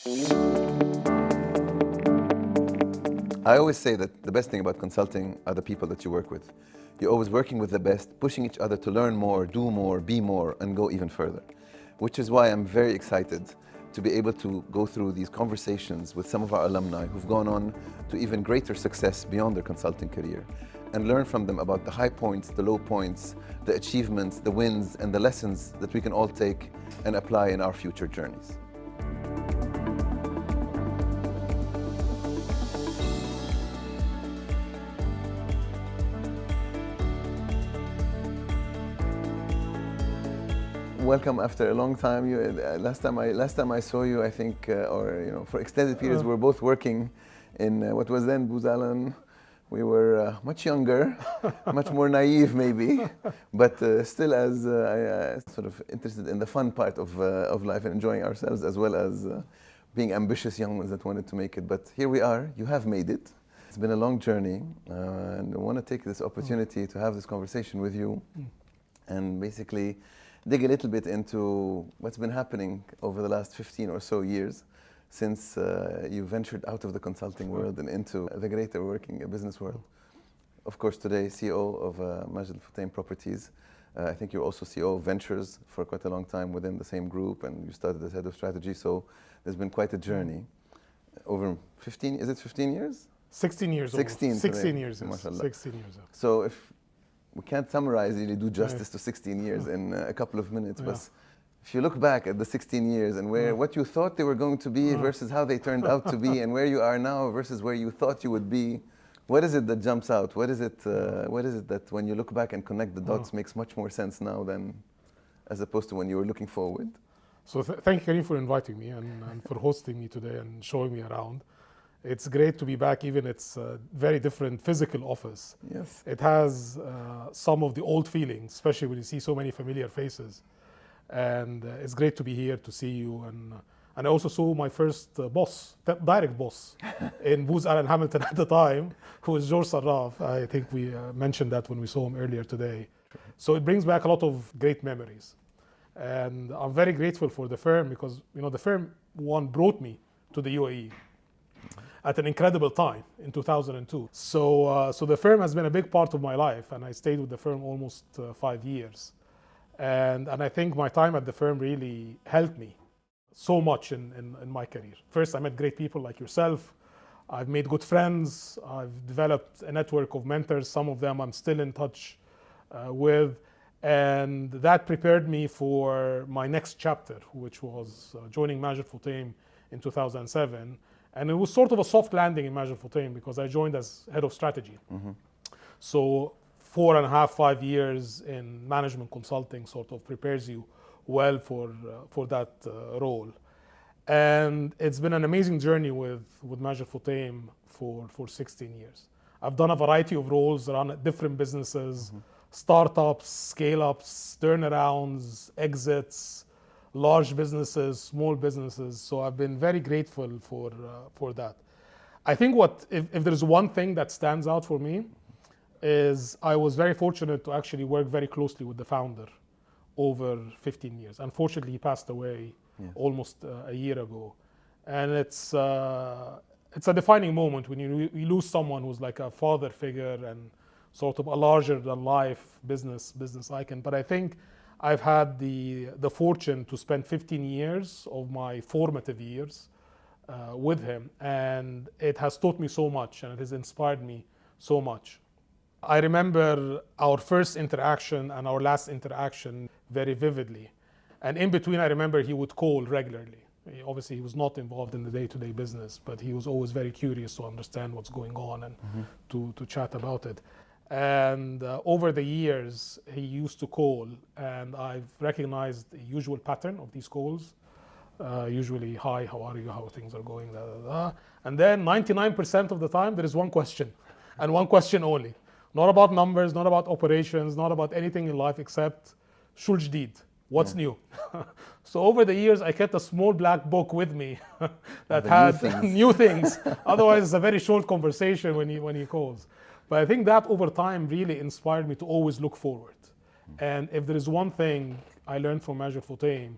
I always say that the best thing about consulting are the people that you work with. You're always working with the best, pushing each other to learn more, do more, be more, and go even further. Which is why I'm very excited to be able to go through these conversations with some of our alumni who've gone on to even greater success beyond their consulting career, and learn from them about the high points, the low points, the achievements, the wins, and the lessons that we can all take and apply in our future journeys. Welcome after a long time. Last time I saw you, I think, for extended periods, we were both working in what was then Booz Allen. We were much younger, much more naive maybe, but still as sort of interested in the fun part of life and enjoying ourselves, as well as being ambitious young ones that wanted to make it. But here we are, you have made it. It's been a long journey, and I want to take this opportunity to have this conversation with you and basically dig a little bit into what's been happening over the last 15 or so years since you ventured out of the consulting world and into the greater working business world. Of course, today, CEO of Majid Futtaim Properties. I think you're also CEO of Ventures for quite a long time within the same group, and you started as head of strategy, so there's been quite a journey. Over 15, is it 15 years? 16 years. 16 years. Yes. 16 years. So if we can't summarize, really do justice to 16 years in a couple of minutes, but if you look back at the 16 years and what you thought they were going to be versus how they turned out to be, and where you are now versus where you thought you would be, what is it that jumps out? What is it that when you look back and connect the dots makes much more sense now than as opposed to when you were looking forward? So thank you, Karim, for inviting me and for hosting me today and showing me around. It's great to be back, even it's a very different physical office. Yes. It has some of the old feelings, especially when you see so many familiar faces. And it's great to be here to see you. And I also saw my first direct boss in Booz Allen Hamilton at the time, who was George Sarraf. I think we mentioned that when we saw him earlier today. So it brings back a lot of great memories. And I'm very grateful for the firm because, the firm brought me to the UAE at an incredible time in 2002. So the firm has been a big part of my life, and I stayed with the firm almost 5 years. And I think my time at the firm really helped me so much in my career. First, I met great people like yourself. I've made good friends. I've developed a network of mentors. Some of them I'm still in touch with. And that prepared me for my next chapter, which was joining Majid Futtaim in 2007. And it was sort of a soft landing in Majid Futtaim because I joined as head of strategy. So 4.5, 5 years in management consulting sort of prepares you well for that role. And it's been an amazing journey with Majid Futtaim for 16 years. I've done a variety of roles around different businesses, startups, scale-ups, turnarounds, exits, large businesses, small businesses. So I've been very grateful for that. I think if there's one thing that stands out for me is I was very fortunate to actually work very closely with the founder over 15 years. Unfortunately, he passed away almost a year ago. And it's a defining moment when you lose someone who's like a father figure and sort of a larger than life business icon. But I think I've had the fortune to spend 15 years of my formative years with him, and it has taught me so much and it has inspired me so much. I remember our first interaction and our last interaction very vividly. And in between, I remember he would call regularly. Obviously, he was not involved in the day-to-day business, but he was always very curious to understand what's going on and to chat about it. And over the years, he used to call, and I've recognized the usual pattern of these calls. Usually, hi, how are you, how things are going, da, da, da. And then 99% of the time, there is one question, and one question only. Not about numbers, not about operations, not about anything in life except shul jadid, what's new? So over the years, I kept a small black book with me that had new things. Otherwise, it's a very short conversation when he calls. But I think that over time really inspired me to always look forward. And if there is one thing I learned from Majid Futtaim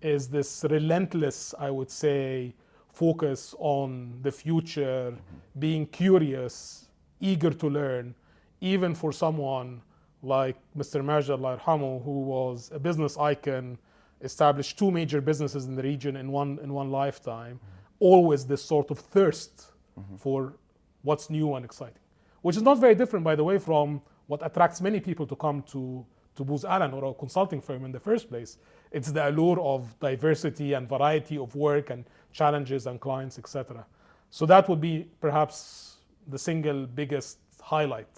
is this relentless, I would say, focus on the future, being curious, eager to learn, even for someone like Mr. Majid, Allah yarhamu, who was a business icon, established 2 major businesses in the region in one lifetime. Always this sort of thirst for what's new and exciting, which is not very different, by the way, from what attracts many people to come to Booz Allen or a consulting firm in the first place. It's the allure of diversity and variety of work and challenges and clients, etc. So that would be perhaps the single biggest highlight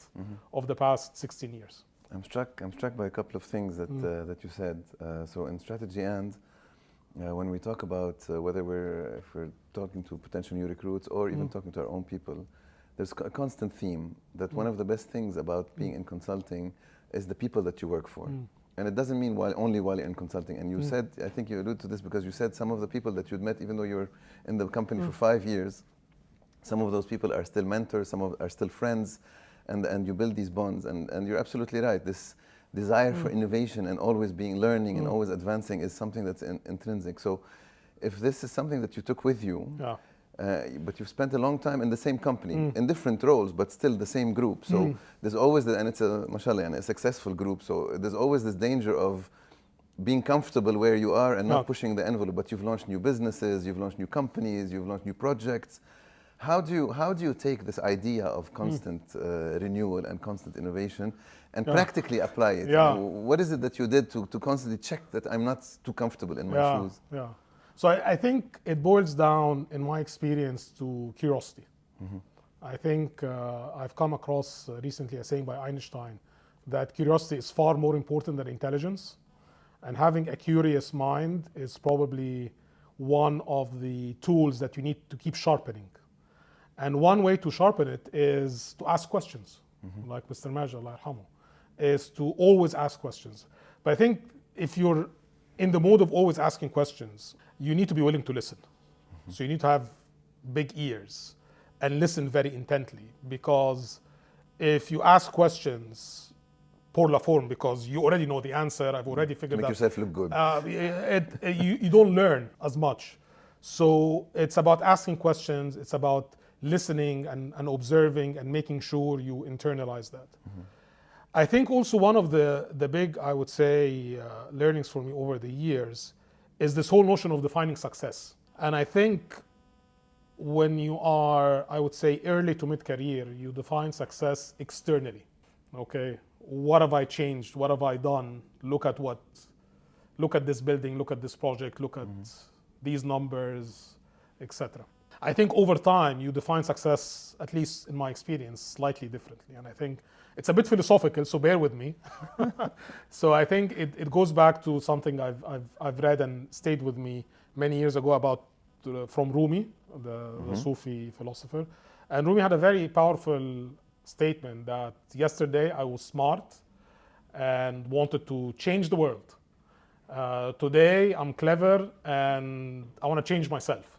of the past 16 years. I'm struck by a couple of things that that you said. So in strategy and when we talk about whether if we're talking to potential new recruits or even talking to our own people, there's a constant theme that one of the best things about being in consulting is the people that you work for. And it doesn't mean only while you're in consulting. And you said, I think you alluded to this because you said some of the people that you'd met, even though you're in the company for 5 years, some of those people are still mentors, some are still friends, and you build these bonds. And you're absolutely right. This desire for innovation and always being learning and always advancing is something that's intrinsic. So if this is something that you took with you, but you've spent a long time in the same company, in different roles, but still the same group. So there's always, and it's mashallah, and a successful group. So there's always this danger of being comfortable where you are and not pushing the envelope. But you've launched new businesses, you've launched new companies, you've launched new projects. How do you take this idea of constant renewal and constant innovation and practically apply it? What is it that you did to constantly check that I'm not too comfortable in my shoes? So I think it boils down, in my experience, to curiosity. I think I've come across recently a saying by Einstein that curiosity is far more important than intelligence. And having a curious mind is probably one of the tools that you need to keep sharpening. And one way to sharpen it is to ask questions, like Mr. Majid, Allah yarhamu, is to always ask questions. But I think if you're in the mode of always asking questions, you need to be willing to listen. So you need to have big ears and listen very intently, because if you ask questions pour la forme, because you already know the answer, I've already figured out. Make yourself look good. You don't learn as much. So it's about asking questions, it's about listening and observing and making sure you internalize that. I think also one of the big, I would say, learnings for me over the years is this whole notion of defining success. And I think when you are, I would say, early to mid-career, you define success externally. Okay, what have I changed? What have I done? Look at this building, look at this project, look at these numbers, etc. I think over time you define success, at least in my experience, slightly differently. And I think it's a bit philosophical, so bear with me. So I think it goes back to something I've read and stayed with me many years ago from Rumi, the Sufi philosopher. And Rumi had a very powerful statement that yesterday I was smart and wanted to change the world. Today I'm clever and I want to change myself.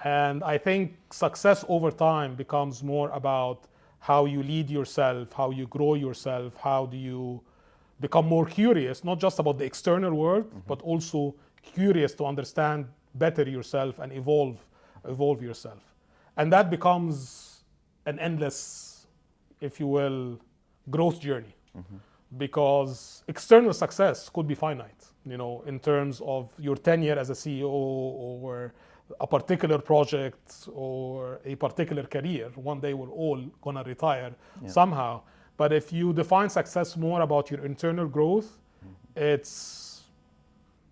And I think success over time becomes more about how you lead yourself, how you grow yourself, how do you become more curious, not just about the external world, but also curious to understand better yourself and evolve yourself. And that becomes an endless, if you will, growth journey. Because external success could be finite, in terms of your tenure as a CEO or a particular project or a particular career. One day we're all gonna retire somehow. But if you define success more about your internal growth, it's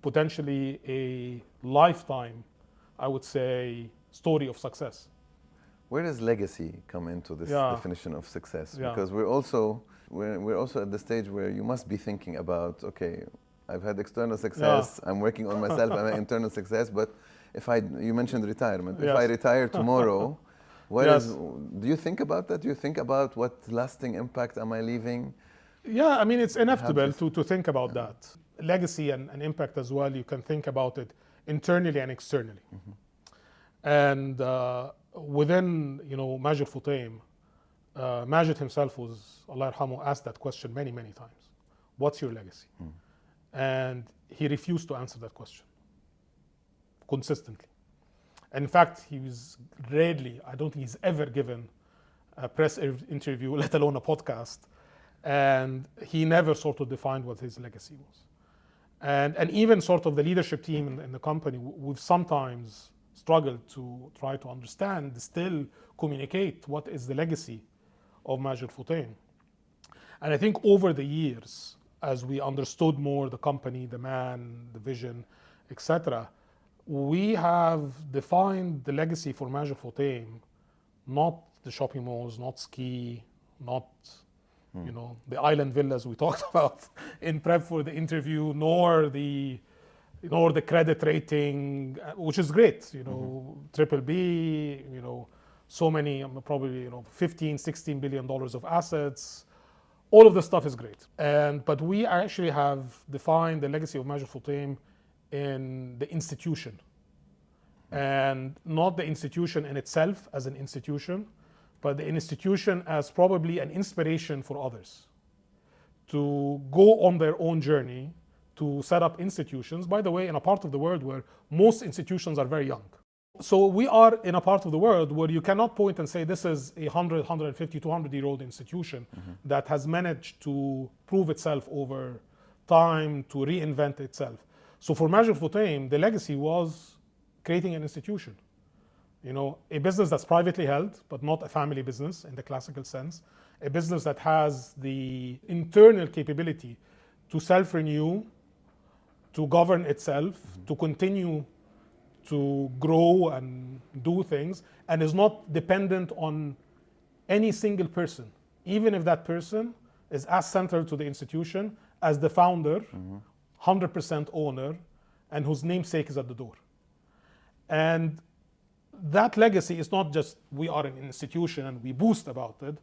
potentially a lifetime, I would say, story of success. Where does legacy come into this definition of success? Because we're also at the stage where you must be thinking about, okay, I've had external success, I'm working on myself, I'm an internal success, but you mentioned retirement. If I retire tomorrow, do you think about that? Do you think about what lasting impact am I leaving? Yeah, I mean, it's inevitable to think about that. Legacy and impact as well, you can think about it internally and externally. And within, Majid Futtaim, Majid himself was, Allah yarhamu, asked that question many, many times. What's your legacy? And he refused to answer that question consistently. And in fact, he was rarely, I don't think he's ever given a press interview, let alone a podcast. And he never sort of defined what his legacy was. And even sort of the leadership team in the company, we've sometimes struggled to try to understand, still communicate what is the legacy of Majid Futtaim. And I think over the years, as we understood more the company, the man, the vision, etc., we have defined the legacy for Majid Futtaim, not the shopping malls, not ski, not the island villas we talked about in prep for the interview, nor the credit rating, which is great, triple B, so many, probably 15, 16 billion dollars of assets. All of this stuff is great. But we actually have defined the legacy of Majid Futtaim in the institution, and not the institution in itself as an institution, but the institution as probably an inspiration for others to go on their own journey to set up institutions, by the way, in a part of the world where most institutions are very young. So we are in a part of the world where you cannot point and say this is a 100, 150, 200-year-old institution that has managed to prove itself over time, to reinvent itself. So for Majid Futtaim, the legacy was creating an institution. A business that's privately held, but not a family business in the classical sense. A business that has the internal capability to self-renew, to govern itself, to continue to grow and do things, and is not dependent on any single person, even if that person is as central to the institution as the founder, 100% owner, and whose namesake is at the door. And that legacy is not just we are an institution and we boast about it,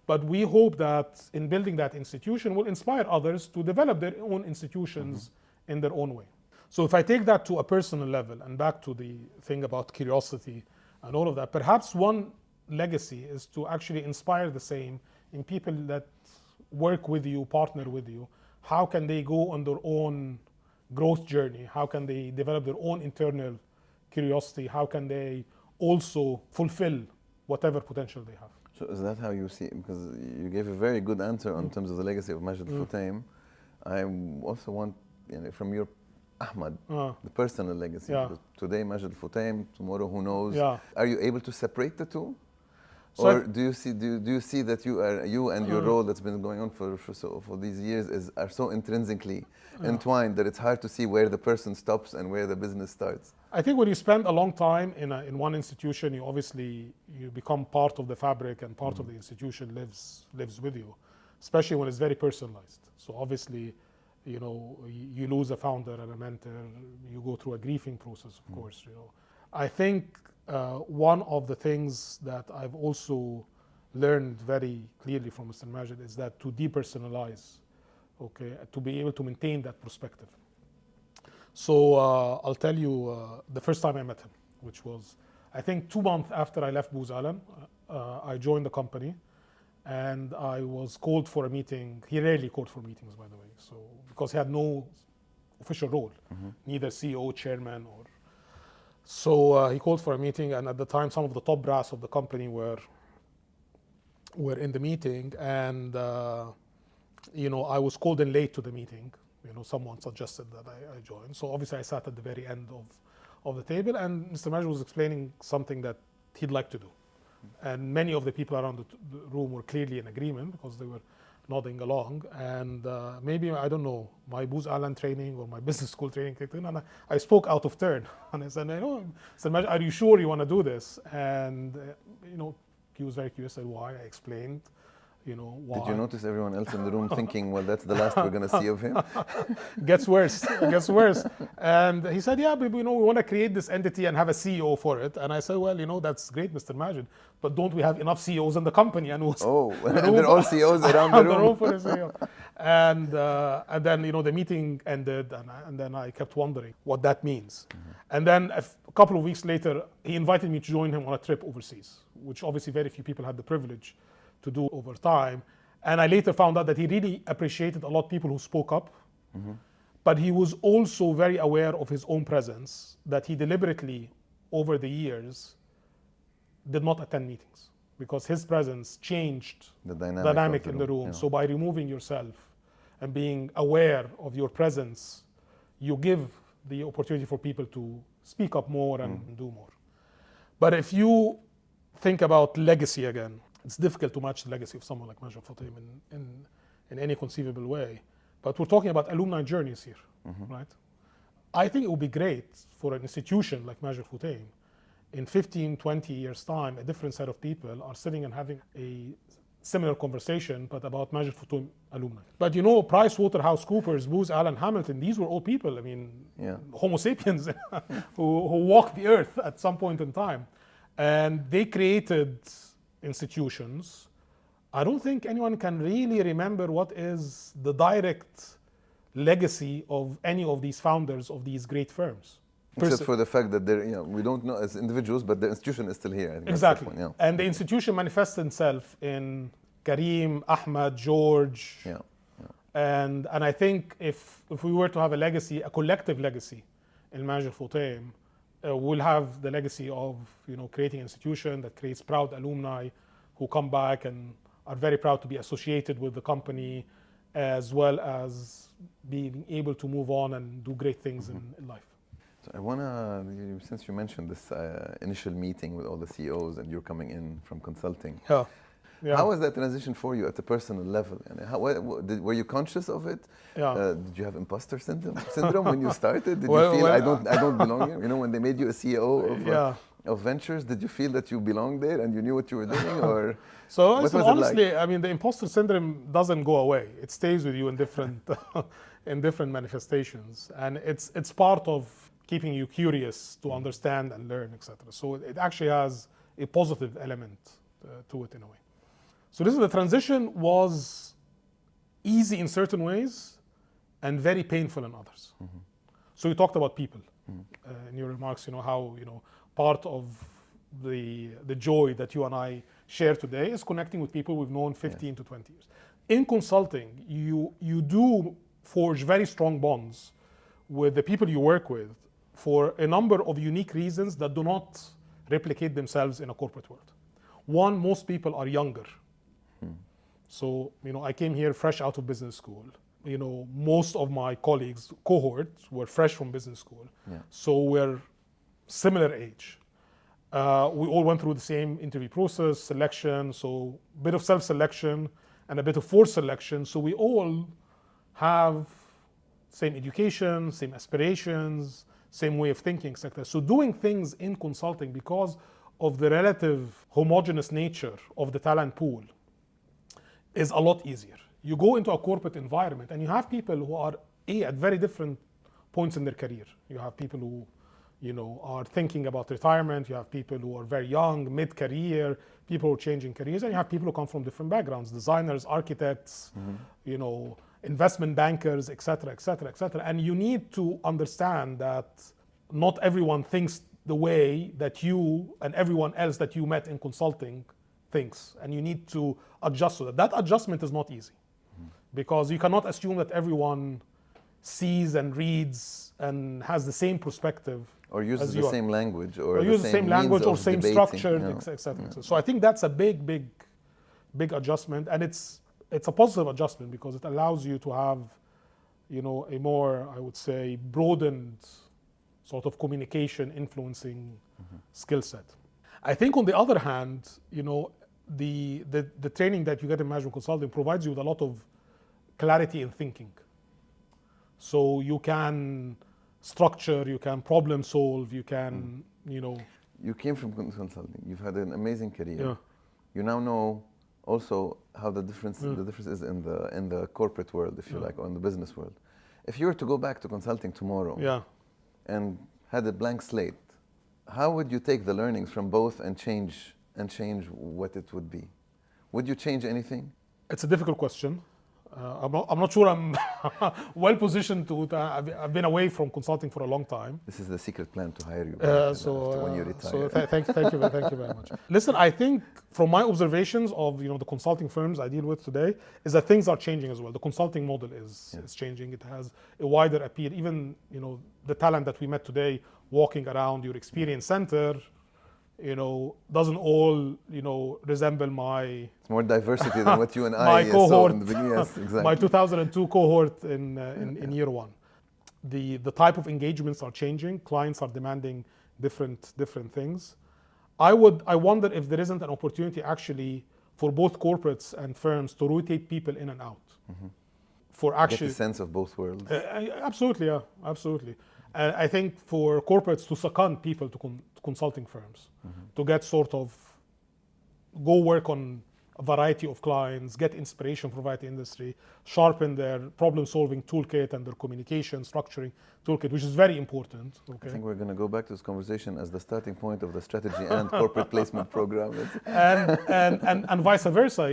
but we hope that in building that institution will inspire others to develop their own institutions in their own way. So if I take that to a personal level and back to the thing about curiosity and all of that, perhaps one legacy is to actually inspire the same in people that work with you, partner with you. How can they go on their own growth journey? How can they develop their own internal curiosity? How can they also fulfill whatever potential they have? So is that how you see it? Because you gave a very good answer in terms of the legacy of Majid Futtaim. I also want, from your Ahmed, the personal legacy. Because today Majid Futtaim, tomorrow who knows? Are you able to separate the two? So or do you see that you and your role that's been going on for these years are so intrinsically entwined that it's hard to see where the person stops and where the business starts? I think when you spend a long time in one institution, you become part of the fabric, and part of the institution lives with you, especially when it's very personalized. So obviously, you lose a founder and a mentor, you go through a grieving process, of course. I think one of the things that I've also learned very clearly from Mr. Majid is that to depersonalize, to be able to maintain that perspective. So I'll tell you the first time I met him, which was, I think 2 months after I left Booz Allen, I joined the company, and I was called for a meeting. He rarely called for meetings, by the way, so because he had no official role, neither CEO, chairman, or. So he called for a meeting, and at the time, some of the top brass of the company were in the meeting, and I was called in late to the meeting. Someone suggested that I join. So obviously I sat at the very end of the table, and Mr. Majid was explaining something that he'd like to do. And many of the people around the room were clearly in agreement because they were nodding along. And maybe, I don't know, my Booz Allen training or my business school training kicked in, and I spoke out of turn. And I said, Mr. Majid, are you sure you want to do this? And, he was very curious. I said, why? I explained. Why. Did you notice everyone else in the room thinking, well, that's the last we're going to see of him? Gets worse. And he said, but we want to create this entity and have a CEO for it. And I said, well, that's great, Mr. Majid, but don't we have enough CEOs in the company? And they're all CEOs around the room. For a CEO. And then, the meeting ended, and then I kept wondering what that means. And then a couple of weeks later, he invited me to join him on a trip overseas, which obviously very few people had the privilege to do over time. And I later found out that he really appreciated a lot of people who spoke up, but he was also very aware of his own presence, that he deliberately over the years did not attend meetings because his presence changed The dynamic in the room. Yeah. So by removing yourself and being aware of your presence, you give the opportunity for people to speak up more and do more. But if you think about legacy again, it's difficult to match the legacy of someone like Majid Futtaim in any conceivable way. But we're talking about alumni journeys here, right? I think it would be great for an institution like Majid Futtaim, in 15, 20 years' time, a different set of people are sitting and having a similar conversation, but about Majid Futtaim alumni. But you know, PricewaterhouseCoopers, Booz Allen Hamilton, these were all people, I mean, Homo sapiens who walked the earth at some point in time. And they created institutions. I don't think anyone can really remember what is the direct legacy of any of these founders of these great firms. Except for the fact that they're, we don't know as individuals, but the institution is still here. I think exactly. That's the point, And the institution manifests itself in Karim, Ahmed, George. And I think if we were to have a legacy, a collective legacy in Majid Futtaim, we'll have the legacy of creating an institution that creates proud alumni who come back and are very proud to be associated with the company, as well as being able to move on and do great things in life. So I want to, since you mentioned this initial meeting with all the CEOs and you're coming in from consulting, how was that transition for you at a personal level? And were you conscious of it? Did you have imposter syndrome when you started? Did you feel I don't belong here? When they made you a CEO of ventures, did you feel that you belonged there and you knew what you were doing, or? So honestly, I mean, the imposter syndrome doesn't go away. It stays with you in different in different manifestations, and it's part of keeping you curious to understand and learn, etc. So it actually has a positive element to it in a way. So the transition was easy in certain ways and very painful in others. So you talked about people in your remarks, how part of the joy that you and I share today is connecting with people we've known 15 to 20 years. In consulting, you do forge very strong bonds with the people you work with for a number of unique reasons that do not replicate themselves in a corporate world. One, most people are younger. So, I came here fresh out of business school. Most of my colleagues, cohorts, were fresh from business school. So we're similar age. We all went through the same interview process, selection, so a bit of self-selection and a bit of forced selection. So we all have same education, same aspirations, same way of thinking, etc. So doing things in consulting, because of the relative homogeneous nature of the talent pool, is a lot easier. You go into a corporate environment and you have people who are at very different points in their career. You have people who are thinking about retirement. You have people who are very young, mid-career, people who are changing careers, and you have people who come from different backgrounds, designers, architects, investment bankers, etc., etc., etc. And you need to understand that not everyone thinks the way that you and everyone else that you met in consulting thinks, and you need to adjust to that. That adjustment is not easy, because you cannot assume that everyone sees and reads and has the same perspective, or uses the same language, or use the same language or same structure, etc. So I think that's a big adjustment, and it's a positive adjustment because it allows you to have a more, I would say, broadened sort of communication influencing skill set. I think on the other hand, the training that you get in management consulting provides you with a lot of clarity in thinking. So you can structure, you can problem solve, you can, You came from consulting. You've had an amazing career. You now know also how the difference is in the corporate world, if you like, or in the business world. If you were to go back to consulting tomorrow and had a blank slate, how would you take the learnings from both and change what it would be? Would you change anything? It's a difficult question. I'm not sure I'm well positioned to. I've been away from consulting for a long time. This is the secret plan to hire you when you retire. So thank you very much. Listen, I think from my observations of the consulting firms I deal with today is that things are changing as well. The consulting model is changing. It has a wider appeal. Even the talent that we met today walking around your experience center, doesn't all, resemble my... It's more diversity than what you and my I cohort, saw in the beginning. Yes, exactly. My 2002 cohort in year one. The type of engagements are changing. Clients are demanding different things. I wonder if there isn't an opportunity actually for both corporates and firms to rotate people in and out. For actually get the sense of both worlds. Absolutely, yeah, absolutely. And I think for corporates to second people to consulting firms, to get sort of go work on a variety of clients, get inspiration from variety industry, sharpen their problem-solving toolkit and their communication structuring toolkit, which is very important. Okay. I think we're going to go back to this conversation as the starting point of the strategy and corporate placement program. and vice versa,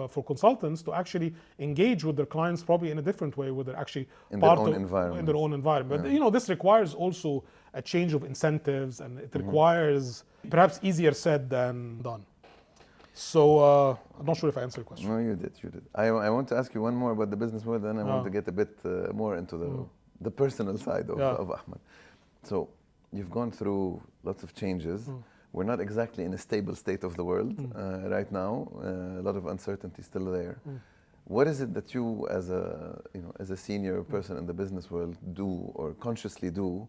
for consultants to actually engage with their clients probably in a different way, where they're actually in their own environment. But this requires also a change of incentives, and it requires perhaps easier said than done. So I'm not sure if I answered your question. No, you did. I want to ask you one more about the business world, and I want to get a bit more into the personal side of Ahmed. So you've gone through lots of changes. We're not exactly in a stable state of the world right now. A lot of uncertainty still there. What is it that you, as a senior person in the business world, do or consciously do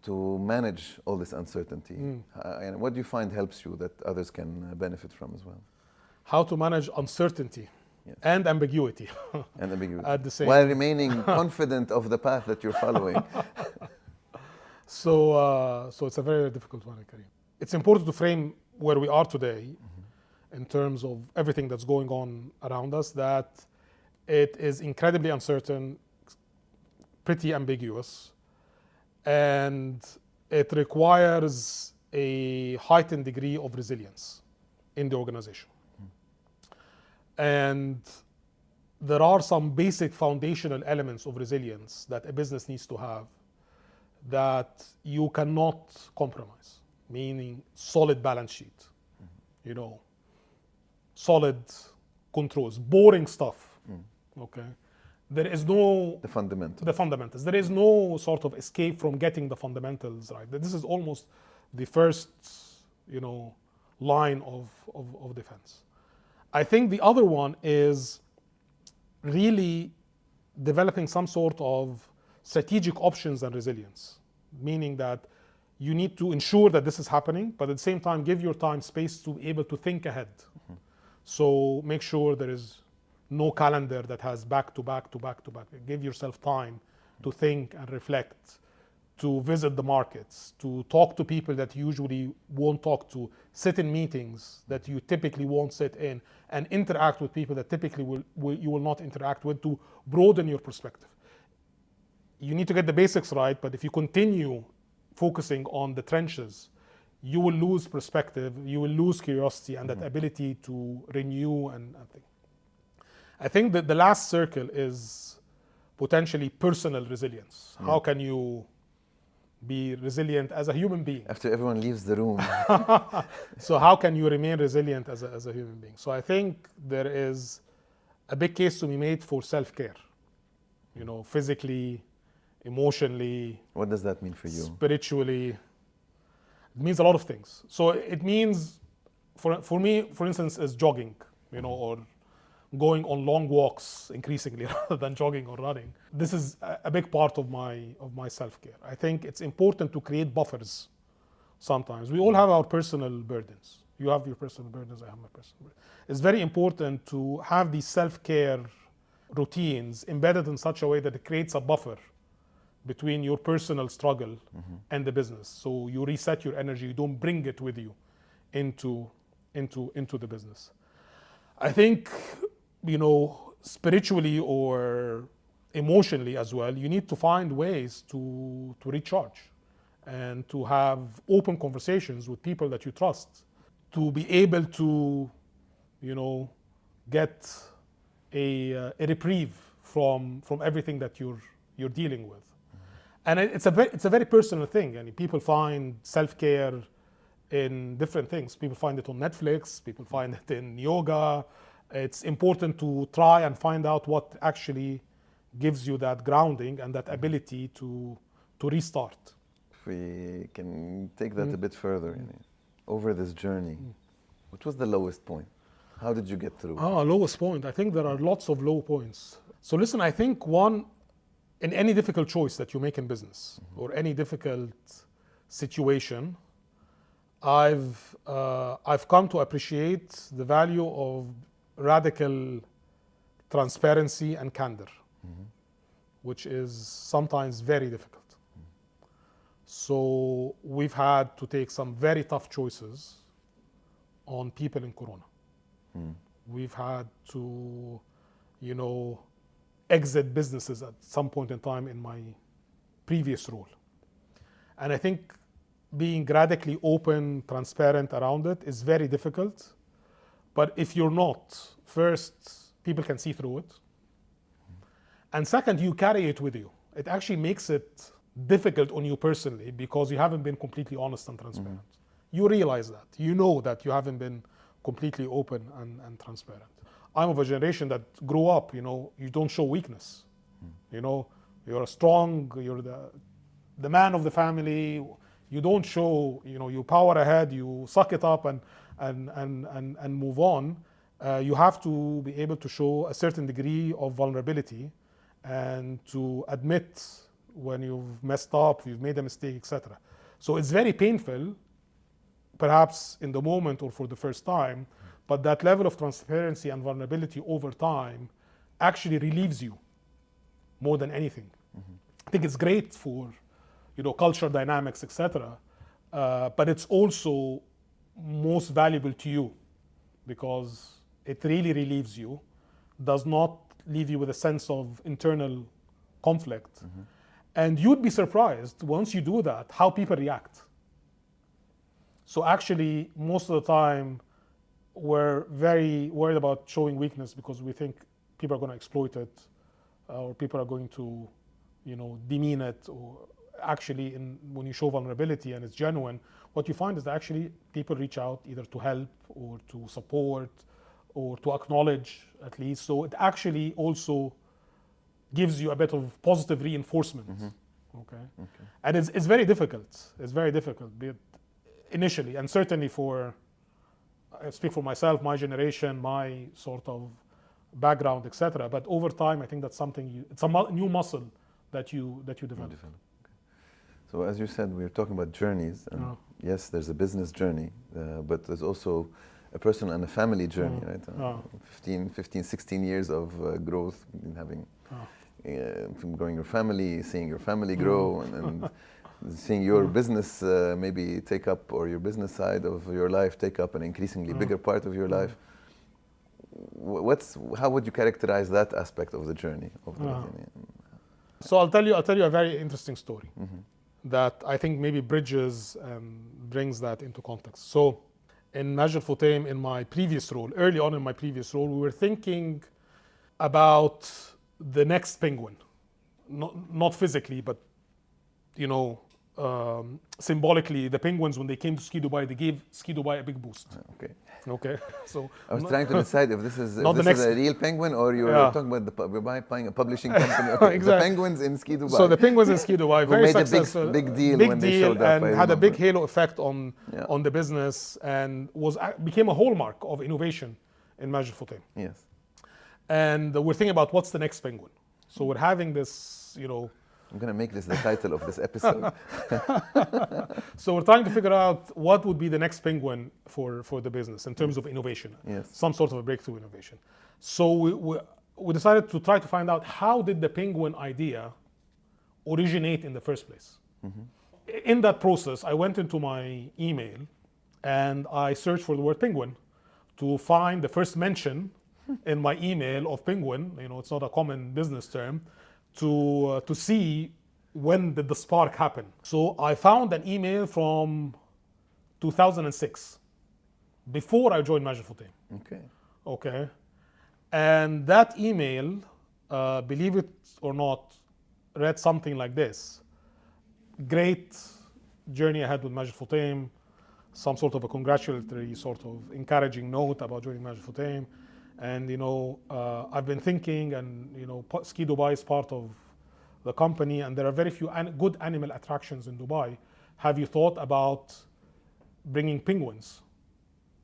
to manage all this uncertainty? And what do you find helps you that others can benefit from as well? How to manage uncertainty and ambiguity. And ambiguity. At the same while remaining confident of the path that you're following. So it's a very difficult one, Karim. It's important to frame where we are today in terms of everything that's going on around us, that it is incredibly uncertain, pretty ambiguous, and it requires a heightened degree of resilience in the organization. And there are some basic foundational elements of resilience that a business needs to have that you cannot compromise, meaning solid balance sheet, solid controls, boring stuff, okay? There is no... The fundamentals. The fundamentals. There is no sort of escape from getting the fundamentals right. This is almost the first, line of defense. I think the other one is really developing some sort of strategic options and resilience, meaning that you need to ensure that this is happening, but at the same time give your time space to be able to think ahead. So make sure there is no calendar that has back to back to back to back. Give yourself time to think and reflect, to visit the markets, to talk to people that you usually won't talk to, sit in meetings that you typically won't sit in, and interact with people that typically you will not interact with, to broaden your perspective. You need to get the basics right, but if you continue focusing on the trenches, you will lose perspective, you will lose curiosity and that ability to renew and think. I think that the last circle is potentially personal resilience. How can you be resilient as a human being? After everyone leaves the room. So how can you remain resilient as a human being? So I think there is a big case to be made for self-care, physically, emotionally. What does that mean for you? Spiritually. It means a lot of things. So it means, for me, for instance, is jogging, or going on long walks increasingly rather than jogging or running. This is a big part of my self-care. I think it's important to create buffers sometimes. We all have our personal burdens. You have your personal burdens, I have my personal burdens. It's very important to have these self-care routines embedded in such a way that it creates a buffer between your personal struggle and the business. So you reset your energy, you don't bring it with you into the business. I think, spiritually or emotionally as well, you need to find ways to recharge and to have open conversations with people that you trust, to be able to, get a reprieve from everything that you're dealing with. And it's a very personal thing. I mean, people find self-care in different things. People find it on Netflix, people find it in yoga. It's important to try and find out what actually gives you that grounding and that ability to restart. we can take that a bit further, over this journey, what was the lowest point? How did you get through? Lowest point. I think there are lots of low points. So listen, I think in any difficult choice that you make in business or any difficult situation, I've come to appreciate the value of radical transparency and candor, which is sometimes very difficult. So we've had to take some very tough choices on people in Corona. We've had to, exit businesses at some point in time in my previous role. And I think being radically open, transparent around it is very difficult. But if you're not, first, people can see through it. And second, you carry it with you. It actually makes it difficult on you personally because you haven't been completely honest and transparent. You realize that. You know that you haven't been completely open and transparent. I'm of a generation that grew up, you don't show weakness. You're strong, you're the man of the family. You don't show, you power ahead, you suck it up and move on. You have to be able to show a certain degree of vulnerability and to admit when you've messed up, you've made a mistake, etc. So it's very painful, perhaps in the moment or for the first time, but that level of transparency and vulnerability over time actually relieves you more than anything. I think it's great for, culture dynamics, etc. But it's also most valuable to you because it really relieves you, does not leave you with a sense of internal conflict. And you'd be surprised once you do that, how people react. So actually, most of the time, we're very worried about showing weakness because we think people are going to exploit it or people are going to, demean it. Or actually, when you show vulnerability and it's genuine, what you find is that actually people reach out either to help or to support or to acknowledge at least. So it actually also gives you a bit of positive reinforcement. Okay. And it's very difficult. It's very difficult initially, and certainly I speak for myself, my generation, my sort of background, etc. But over time, I think that's something it's a new muscle that you develop. Okay. So as you said, we're talking about journeys, and yes, there's a business journey, but there's also a personal and a family journey, right? 15, 16 years of growth, having from growing your family, seeing your family grow, and seeing your business maybe take up, or your business side of your life take up an increasingly bigger part of your life. How would you characterize that aspect of the journey? So I'll tell you a very interesting story that I think maybe bridges and brings that into context. So in Majid Futtaim, in my previous role, early on in my previous role, we were thinking about the next penguin, not physically, but symbolically, the penguins, when they came to Ski Dubai, they gave Ski Dubai a big boost. Okay. So I was trying to decide if this is a real penguin or you're talking about buying a publishing company. Okay. Exactly. The penguins in Ski Dubai. So the penguins in Ski Dubai, very successful, big deal when they showed up, and had a big halo effect on the business, and became a hallmark of innovation in Majid Futtaim. Yes. And we're thinking about what's the next penguin. So we're having this, I'm going to make this the title of this episode. So we're trying to figure out what would be the next penguin for the business in terms of innovation, some sort of a breakthrough innovation. So we decided to try to find out, how did the penguin idea originate in the first place? In that process, I went into my email and I searched for the word penguin to find the first mention in my email of penguin. It's not a common business term. To see when did the spark happen. So I found an email from 2006, before I joined Majid Futtaim. Okay. And that email, believe it or not, read something like this: great journey ahead with Majid Futtaim, some sort of a congratulatory, sort of encouraging note about joining Majid Futtaim. And I've been thinking, and Ski Dubai is part of the company, and there are very few good animal attractions in Dubai. have you thought about bringing penguins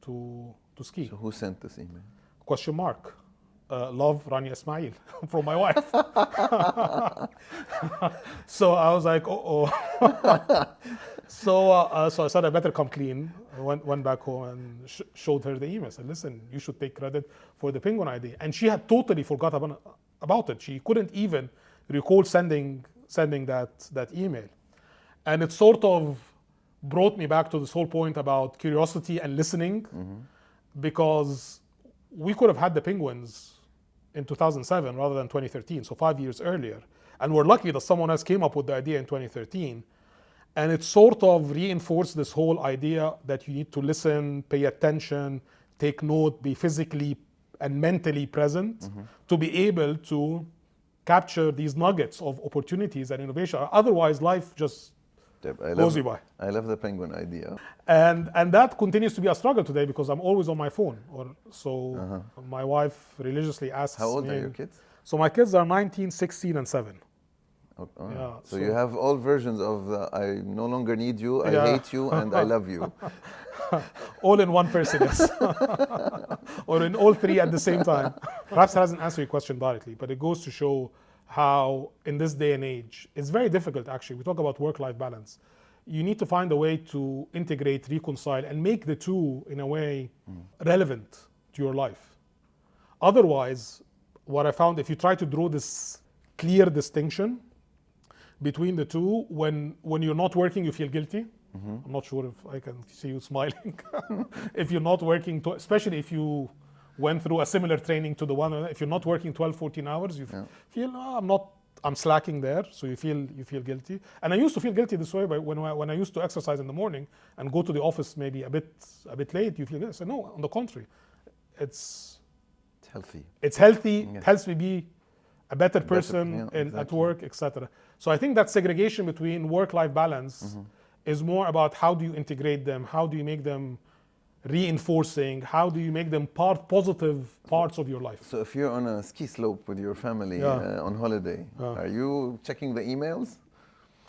to ski? So who sent this email? Question mark. Love, Rania Ismail, from my wife. So I was like, So I said I better come clean. I went back home and showed her the email. I said, listen, you should take credit for the penguin idea. And she had totally forgot about it. She couldn't even recall sending that email. And it sort of brought me back to this whole point about curiosity and listening, because we could have had the penguins in 2007 rather than 2013, so 5 years earlier. And we're lucky that someone else came up with the idea in 2013. And it sort of reinforced this whole idea that you need to listen, pay attention, take note, be physically and mentally present to be able to capture these nuggets of opportunities and innovation. Otherwise, life just goes you by. I love the penguin idea. And that continues to be a struggle today because I'm always on my phone. My wife religiously asks me. How old are your kids? So my kids are 19, 16, and 7. Yeah, so you have all versions of I no longer need you, I hate you, and I love you. All in one person, yes. Or in all three at the same time. Perhaps it hasn't answered your question directly, but it goes to show how in this day and age, it's very difficult actually. We talk about work-life balance. You need to find a way to integrate, reconcile, and make the two in a way relevant to your life. Otherwise, what I found, if you try to draw this clear distinction between the two, when you're not working, you feel guilty. I'm not sure if I can see you smiling. If you're not working, especially if you went through a similar training to the one, if you're not working 12, 14 hours, you feel, I'm slacking there, so you feel guilty. And I used to feel guilty this way when I used to exercise in the morning and go to the office maybe a bit late, you feel guilty. I said, no, on the contrary, it's healthy. It's healthy, it helps me be a better person at work, etc. So I think that segregation between work-life balance is more about how do you integrate them, how do you make them reinforcing, how do you make them positive parts of your life. So if you're on a ski slope with your family on holiday, are you checking the emails?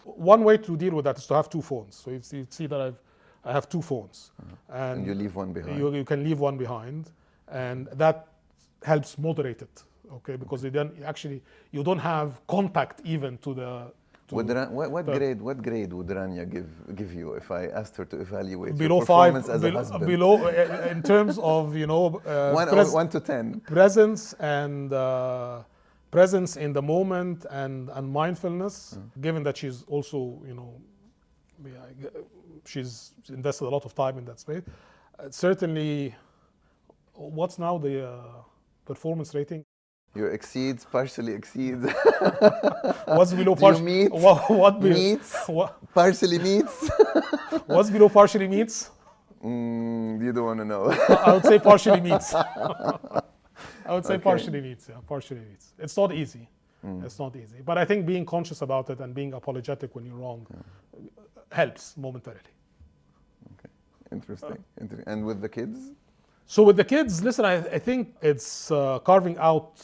One way to deal with that is to have two phones. So you see that I have two phones. And you leave one behind. You can leave one behind, and that helps moderate it. Okay, because you don't have contact even to the. What grade would Rania give you if I asked her to evaluate below your performance 5, as a husband? Below in terms of 1 to 10. Presence and presence in the moment and mindfulness. Given that she's also she's invested a lot of time in that space. Certainly, what's now the performance rating? Your exceeds, partially exceeds. What's below partially meet? What meets? Partially meets? What's below partially meets? You don't want to know. I would say partially meets. Partially meets. Yeah, partially meets. It's not easy. It's not easy. But I think being conscious about it and being apologetic when you're wrong helps momentarily. Okay, interesting. And with the kids? So with the kids, listen, I think it's carving out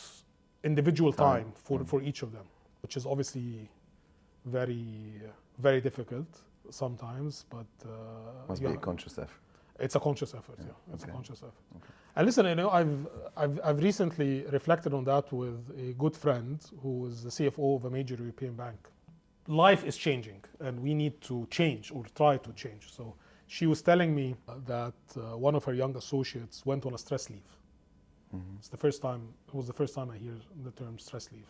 individual time for each of them, which is obviously very, very difficult sometimes, but must be a conscious effort. It's a conscious effort, It's a conscious effort. Okay. And listen, I've recently reflected on that with a good friend who is the CFO of a major European bank. Life is changing, and we need to change or try to change. So she was telling me that one of her young associates went on a stress leave. It was the first time I hear the term stress leave.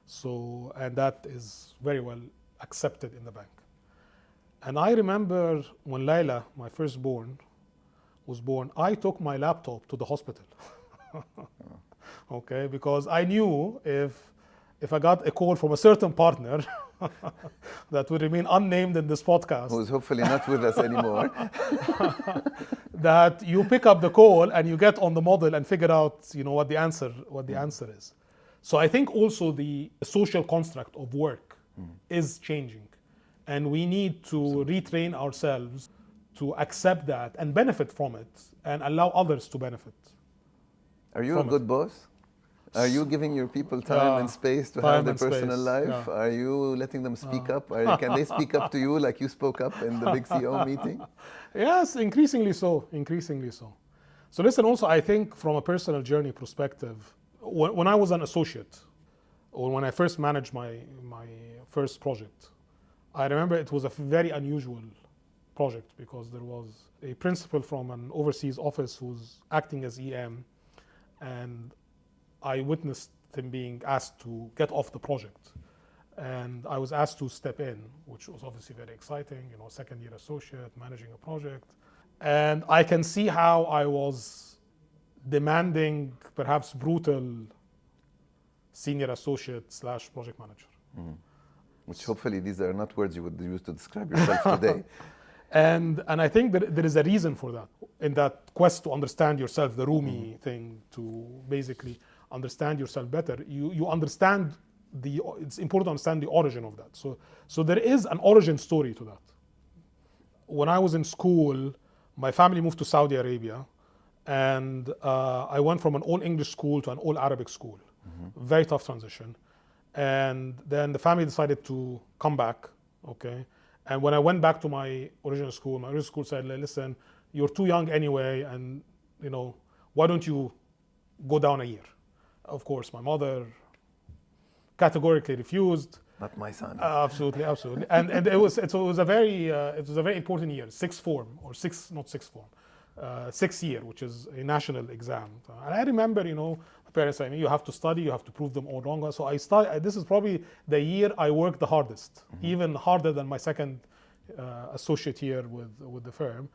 So, and that is very well accepted in the bank. And I remember when Layla, my firstborn, was born, I took my laptop to the hospital. Okay, because I knew if I got a call from a certain partner that would remain unnamed in this podcast, who's hopefully not with us anymore, that you pick up the call and you get on the model and figure out, what the answer is. So I think also the social construct of work is changing, and we need to retrain ourselves to accept that and benefit from it and allow others to benefit. Are you a good boss? Are you giving your people time and space to have their personal life? Are you letting them speak up? Can they speak up to you like you spoke up in the big CEO meeting? Yes, increasingly so, increasingly so. So listen, also I think from a personal journey perspective, when I was an associate, or when I first managed my first project, I remember it was a very unusual project because there was a principal from an overseas office who's acting as EM, and I witnessed him being asked to get off the project. And I was asked to step in, which was obviously very exciting, second year associate, managing a project. And I can see how I was demanding, perhaps brutal, senior associate / project manager. Mm. Which hopefully these are not words you would use to describe yourself today. And I think that there is a reason for that. In that quest to understand yourself, the Rumi thing, to basically understand yourself better, you understand it's important to understand the origin of that. So there is an origin story to that. When I was in school, my family moved to Saudi Arabia, and I went from an all English school to an all Arabic school. Very tough transition. And then the family decided to come back, okay? And when I went back to my original school said, listen, you're too young anyway, and why don't you go down a year? Of course, my mother categorically refused. Not my son. Absolutely. And it was a very important year, sixth year, which is a national exam. And I remember, my parents saying, you have to study, you have to prove them all wrong. So this is probably the year I worked the hardest, even harder than my second associate year with the firm.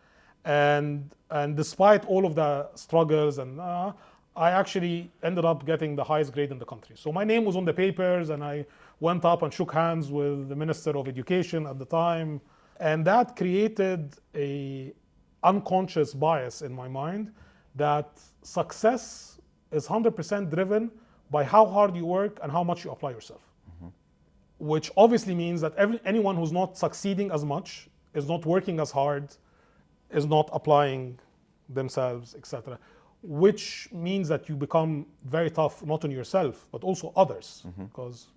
And despite all of the struggles, and I actually ended up getting the highest grade in the country. So my name was on the papers, and I went up and shook hands with the Minister of Education at the time. And that created a unconscious bias in my mind that success is 100% driven by how hard you work and how much you apply yourself. Which obviously means that anyone who's not succeeding as much, is not working as hard, is not applying themselves, etc. Which means that you become very tough, not on yourself, but also others. Because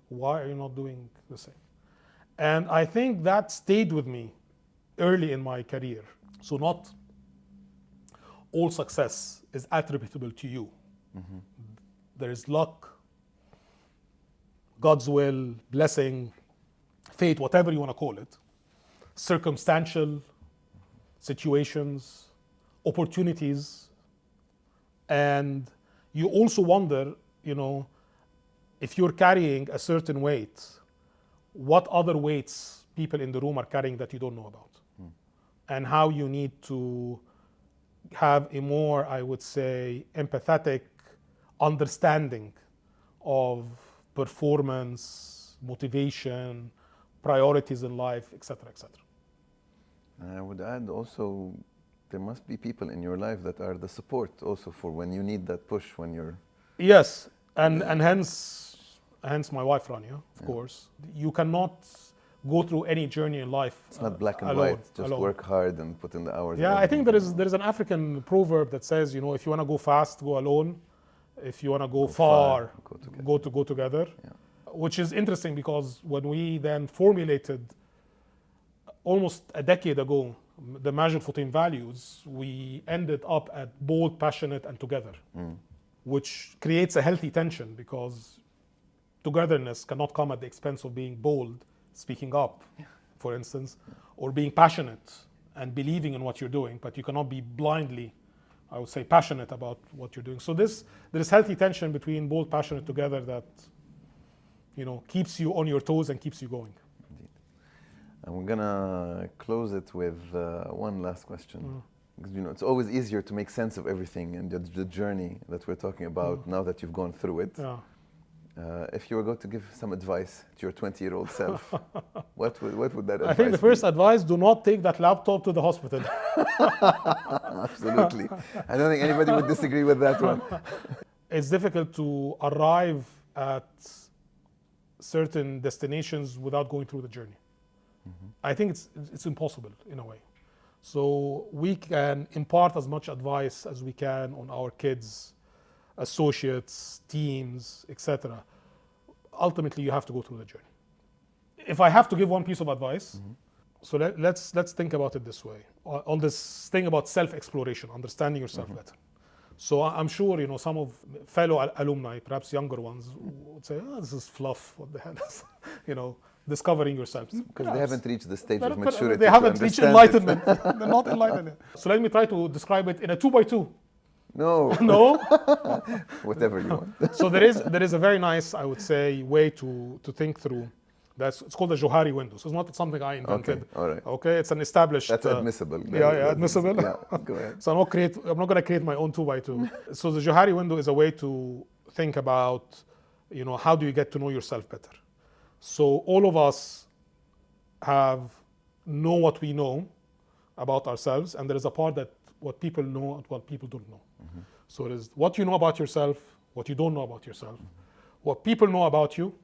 why are you not doing the same? And I think that stayed with me early in my career. So not all success is attributable to you. There is luck, God's will, blessing, fate, whatever you want to call it, circumstantial situations, opportunities. And you also wonder, if you're carrying a certain weight, what other weights people in the room are carrying that you don't know about. And how you need to have a more, I would say, empathetic understanding of performance, motivation, priorities in life, etc., etc. I would add also, there must be people in your life that are the support also for when you need that push when you're... Yes, and hence my wife, Rania, of course. You cannot go through any journey in life It's not black and alone, white, just work hard and put in the hours. Yeah, I think there is an African proverb that says, if you want to go fast, go alone. If you want to go far, go together. Yeah. Which is interesting because when we then formulated almost a decade ago the Majid Futtaim values, we ended up at bold, passionate, and together, which creates a healthy tension because togetherness cannot come at the expense of being bold, speaking up, for instance, or being passionate and believing in what you're doing, but you cannot be blindly, I would say, passionate about what you're doing. So there is healthy tension between bold, passionate, together that keeps you on your toes and keeps you going. Indeed. And we're gonna close it with one last question. Because it's always easier to make sense of everything and the journey that we're talking about now that you've gone through it. Yeah. If you were going to give some advice to your 20-year-old self, what would that advice be? I think the first advice, do not take that laptop to the hospital. Absolutely. I don't think anybody would disagree with that one. It's difficult to arrive at certain destinations without going through the journey. I think it's impossible in a way. So we can impart as much advice as we can on our kids, associates, teams, etc. Ultimately, you have to go through the journey. If I have to give one piece of advice, so let's think about it this way. On this thing about self-exploration, understanding yourself better. So I'm sure, you know, some of fellow alumni, perhaps younger ones, would say, oh, this is fluff, what the hell is, you know, discovering yourself. Because they haven't reached the stage of maturity. They haven't reached enlightenment. They're not enlightened. So let me try to describe it in a 2x2. No. No? Whatever you want. So there is a very nice, I would say, way to think through. It's called the Johari window. So it's not something I invented. Okay, all right. Okay, it's an established. That's admissible. Admissible. Yeah, go ahead. So I'm not going to create my own 2x2. So the Johari window is a way to think about, you know, how do you get to know yourself better? So all of us know what we know about ourselves, and there is a part that what people know and what people don't know. So it is what you know about yourself, what you don't know about yourself, what people know about you,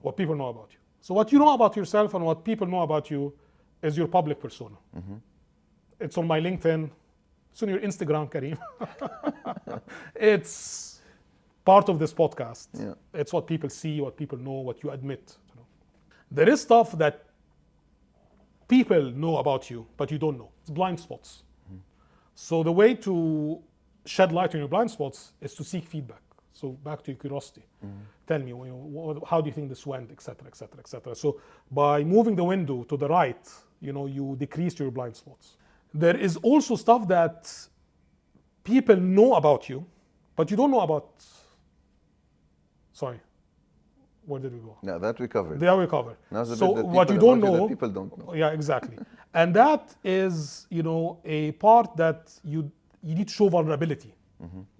what people know about you. So what you know about yourself and what people know about you is your public persona. It's on my LinkedIn, it's on your Instagram, Kareem. It's part of this podcast. Yeah. It's what people see, what people know, what you admit. There is stuff that people know about you, but you don't know. It's blind spots. So the way to shed light on your blind spots is to seek feedback. So back to your curiosity. Tell me, you know, how do you think this went, et cetera, et cetera, et cetera. So by moving the window to the right, you know, you decrease your blind spots. There is also stuff that people know about you, but you don't know about. Sorry, where did we go? No, that we covered. There we covered. Now the So bit that what you people don't about know, that people don't know. yeah, exactly. And that is, you know, a part that you need to show vulnerability.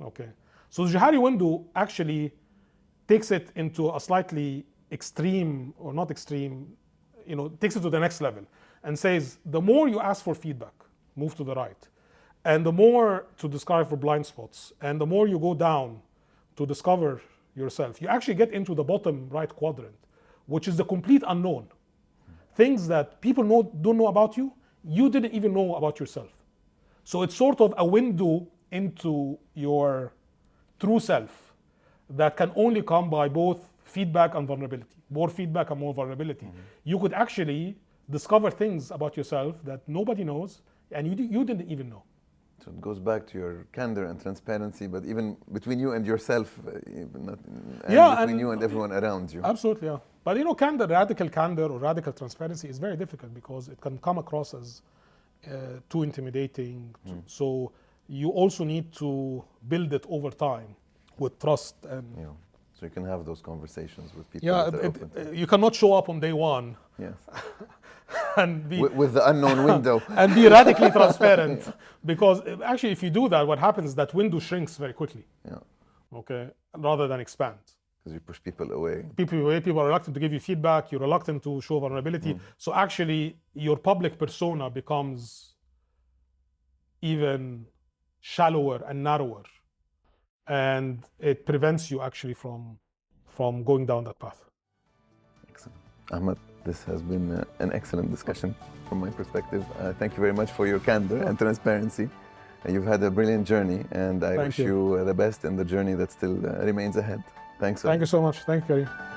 Okay. So the Johari window actually takes it into a slightly extreme, or not extreme, you know, takes it to the next level and says, the more you ask for feedback, move to the right. And the more to discover for blind spots, and the more you go down to discover yourself, you actually get into the bottom right quadrant, which is the complete unknown. Things that people don't know about you, you didn't even know about yourself. So it's sort of a window into your true self that can only come by both feedback and vulnerability. More feedback and more vulnerability. You could actually discover things about yourself that nobody knows and you didn't even know. So it goes back to your candor and transparency, but even between you and yourself, between you and everyone around you. Absolutely, yeah. But you know, radical candor or radical transparency is very difficult because it can come across as too intimidating. So you also need to build it over time with trust and. Yeah. So you can have those conversations with people. Yeah, you cannot show up on day one. Yes. And be with the unknown window and be radically transparent, because actually if you do that, what happens is that window shrinks very quickly. Yeah. Okay, rather than expand. Because you push people away. People are reluctant to give you feedback. You're reluctant to show vulnerability. So actually your public persona becomes even shallower and narrower, and it prevents you actually from going down that path. Excellent. Ahmed, this has been an excellent discussion from my perspective. Thank you very much for your candor and transparency. You've had a brilliant journey, and I wish you the best in the journey that still remains ahead. Thanks. Thank you so much. Thank you, Kareem.